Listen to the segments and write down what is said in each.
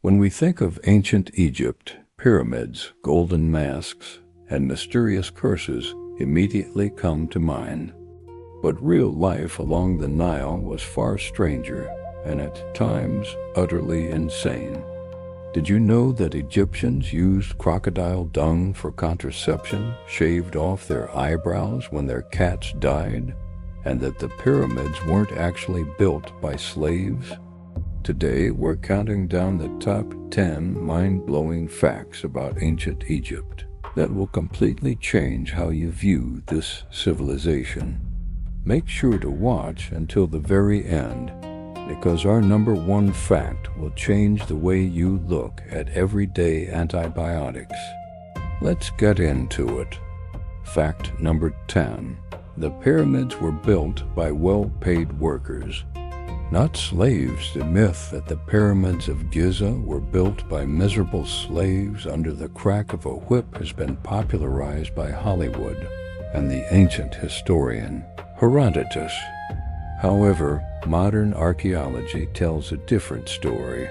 When we think of ancient Egypt, pyramids, golden masks, and mysterious curses immediately come to mind. But real life along the Nile was far stranger and at times utterly insane. Did you know that Egyptians used crocodile dung for contraception, shaved off their eyebrows when their cats died, and that the pyramids weren't actually built by slaves? Today, we're counting down the top 10 mind-blowing facts about ancient Egypt that will completely change how you view this civilization. Make sure to watch until the very end, because our number one fact will change the way you look at everyday antibiotics. Let's get into it. Fact number 10. The pyramids were built by well-paid workers. Not slaves. The myth that the pyramids of Giza were built by miserable slaves under the crack of a whip has been popularized by Hollywood and the ancient historian Herodotus. However, modern archaeology tells a different story.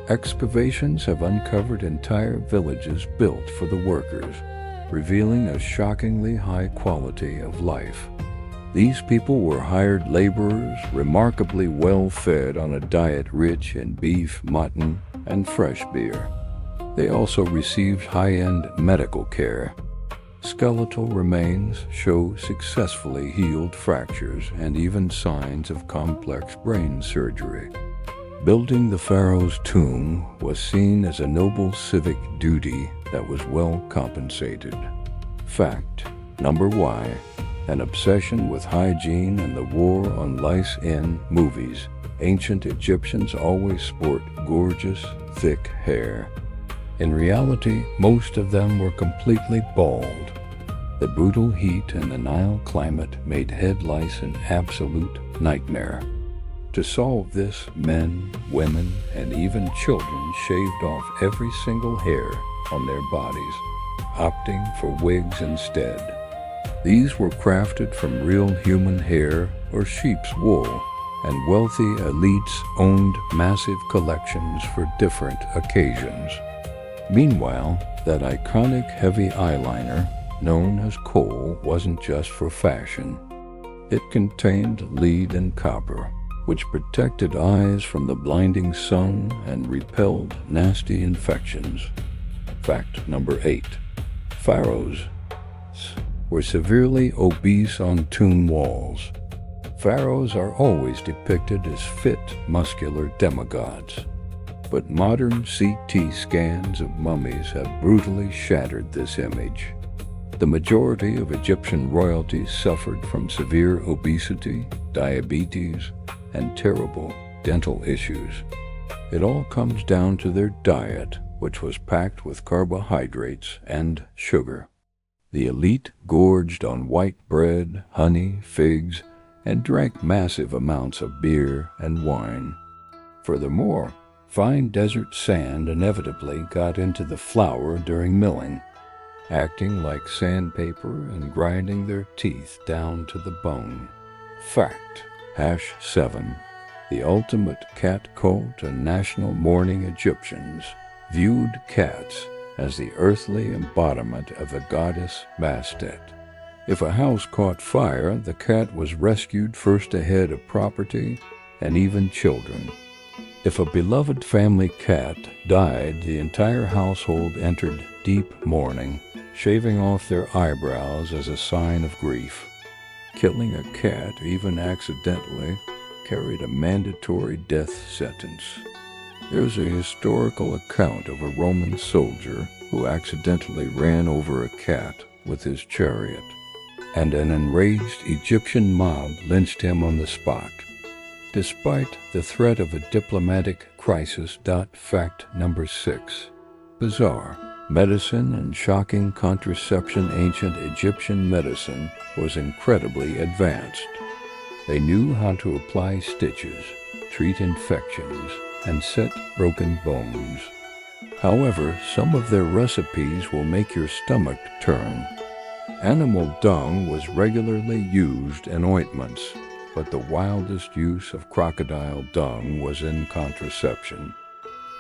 Excavations have uncovered entire villages built for the workers, revealing a shockingly high quality of life. These people were hired laborers, remarkably well-fed on a diet rich in beef, mutton, and fresh beer. They also received high-end medical care. Skeletal remains show successfully healed fractures and even signs of complex brain surgery. Building the pharaoh's tomb was seen as a noble civic duty that was well compensated. Fact number Y. An obsession with hygiene and the war on lice in movies. Ancient Egyptians always sport gorgeous, thick hair. In reality, most of them were completely bald. The brutal heat and the Nile climate made head lice an absolute nightmare. To solve this, men, women, and even children shaved off every single hair on their bodies, opting for wigs instead. These were crafted from real human hair or sheep's wool, and wealthy elites owned massive collections for different occasions. Meanwhile, that iconic heavy eyeliner, known as kohl, wasn't just for fashion. It contained lead and copper, which protected eyes from the blinding sun and repelled nasty infections. Fact number 8. Pharaohs were severely obese on tomb walls. Pharaohs are always depicted as fit, muscular demigods. But modern CT scans of mummies have brutally shattered this image. The majority of Egyptian royalty suffered from severe obesity, diabetes, and terrible dental issues. It all comes down to their diet, which was packed with carbohydrates and sugar. The elite gorged on white bread, honey, figs, and drank massive amounts of beer and wine. Furthermore, fine desert sand inevitably got into the flour during milling, acting like sandpaper and grinding their teeth down to the bone. Fact #7. The ultimate cat cult and national mourning. Egyptians viewed cats as the earthly embodiment of the goddess Bastet. If a house caught fire, the cat was rescued first ahead of property and even children. If a beloved family cat died, the entire household entered deep mourning, shaving off their eyebrows as a sign of grief. Killing a cat, even accidentally, carried a mandatory death sentence. There's a historical account of a Roman soldier who accidentally ran over a cat with his chariot, and an enraged Egyptian mob lynched him on the spot. Despite the threat of a diplomatic crisis. Fact number 6. Bizarre. Medicine and shocking contraception. Ancient Egyptian medicine was incredibly advanced. They knew how to apply stitches, treat infections, and set broken bones. However, some of their recipes will make your stomach turn. Animal dung was regularly used in ointments, but the wildest use of crocodile dung was in contraception.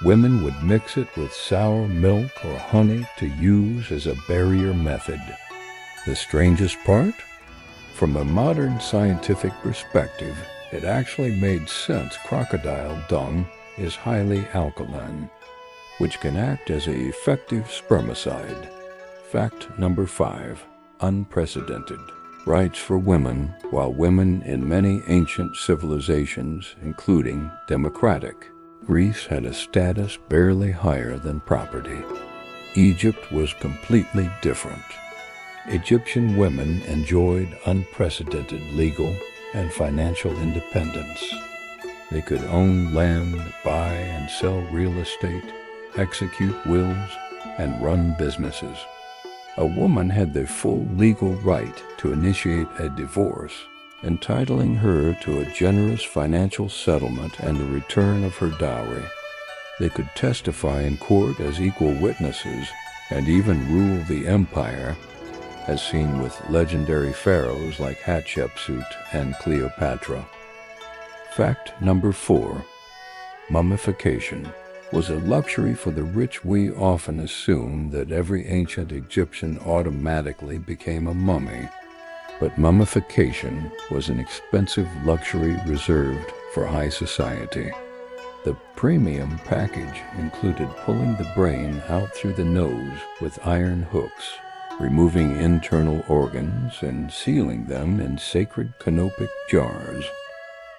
Women would mix it with sour milk or honey to use as a barrier method. The strangest part? From a modern scientific perspective, it actually made sense. Crocodile dung is highly alkaline, which can act as an effective spermicide. Fact number 5. Unprecedented rights for women. While women in many ancient civilizations, including democratic Greece, had a status barely higher than property, Egypt was completely different. Egyptian women enjoyed unprecedented legal and financial independence. They could own land, buy and sell real estate, execute wills, and run businesses. A woman had the full legal right to initiate a divorce, entitling her to a generous financial settlement and the return of her dowry. They could testify in court as equal witnesses and even rule the empire, as seen with legendary pharaohs like Hatshepsut and Cleopatra. Fact number 4. Mummification was a luxury for the rich. We often assume that every ancient Egyptian automatically became a mummy, but mummification was an expensive luxury reserved for high society. The premium package included pulling the brain out through the nose with iron hooks, removing internal organs and sealing them in sacred canopic jars.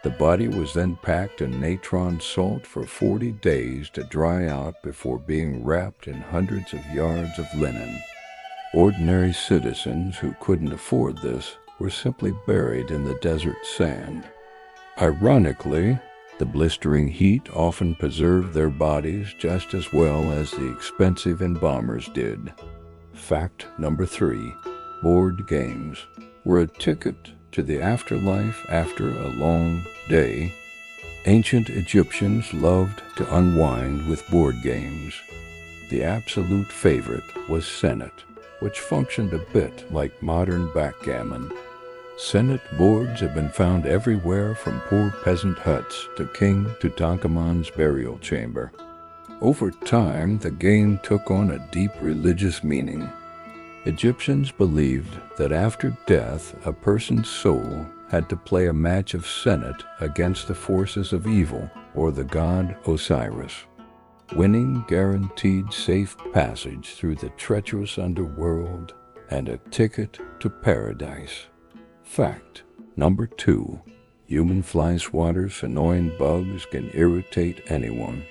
The body was then packed in natron salt for 40 days to dry out before being wrapped in hundreds of yards of linen. Ordinary citizens who couldn't afford this were simply buried in the desert sand. Ironically, the blistering heat often preserved their bodies just as well as the expensive embalmers did. Fact number 3. Board games were a ticket to the afterlife after a long day. Ancient Egyptians loved to unwind with board games. The absolute favorite was Senet, which functioned a bit like modern backgammon. Senet boards have been found everywhere from poor peasant huts to King Tutankhamun's burial chamber. Over time, the game took on a deep religious meaning. Egyptians believed that after death, a person's soul had to play a match of Senet against the forces of evil or the god Osiris. Winning guaranteed safe passage through the treacherous underworld and a ticket to paradise. Fact number 2. Human fly swatters, annoying bugs, can irritate anyone.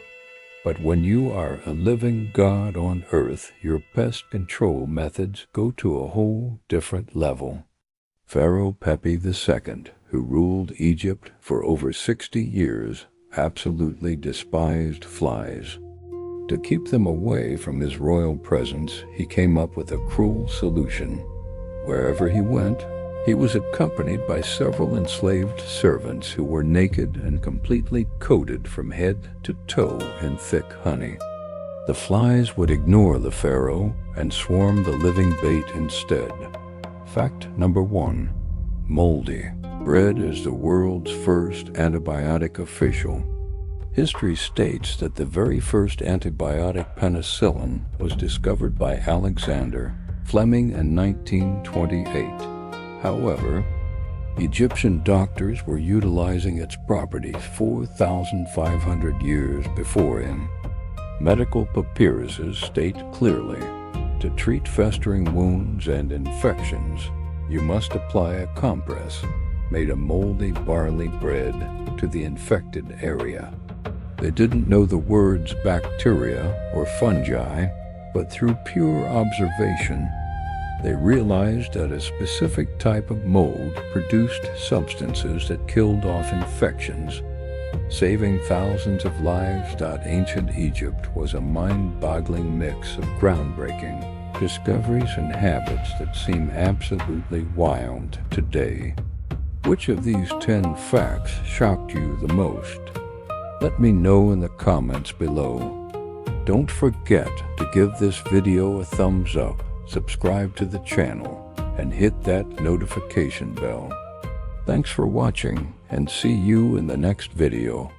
But when you are a living God on earth, your pest control methods go to a whole different level. Pharaoh Pepi II, who ruled Egypt for over 60 years, absolutely despised flies. To keep them away from his royal presence, he came up with a cruel solution. Wherever he went, he was accompanied by several enslaved servants who were naked and completely coated from head to toe in thick honey. The flies would ignore the pharaoh and swarm the living bait instead. Fact number 1. Moldy bread is the world's first antibiotic official. History states that the very first antibiotic, penicillin, was discovered by Alexander Fleming in 1928. However, Egyptian doctors were utilizing its properties 4,500 years before him. Medical papyruses state clearly, to treat festering wounds and infections, you must apply a compress made of moldy barley bread to the infected area. They didn't know the words bacteria or fungi, but through pure observation, they realized that a specific type of mold produced substances that killed off infections, saving thousands of lives. Ancient Egypt was a mind-boggling mix of groundbreaking discoveries and habits that seem absolutely wild today. Which of these 10 facts shocked you the most? Let me know in the comments below. Don't forget to give this video a thumbs up, subscribe to the channel, and hit that notification bell. Thanks for watching, and see you in the next video.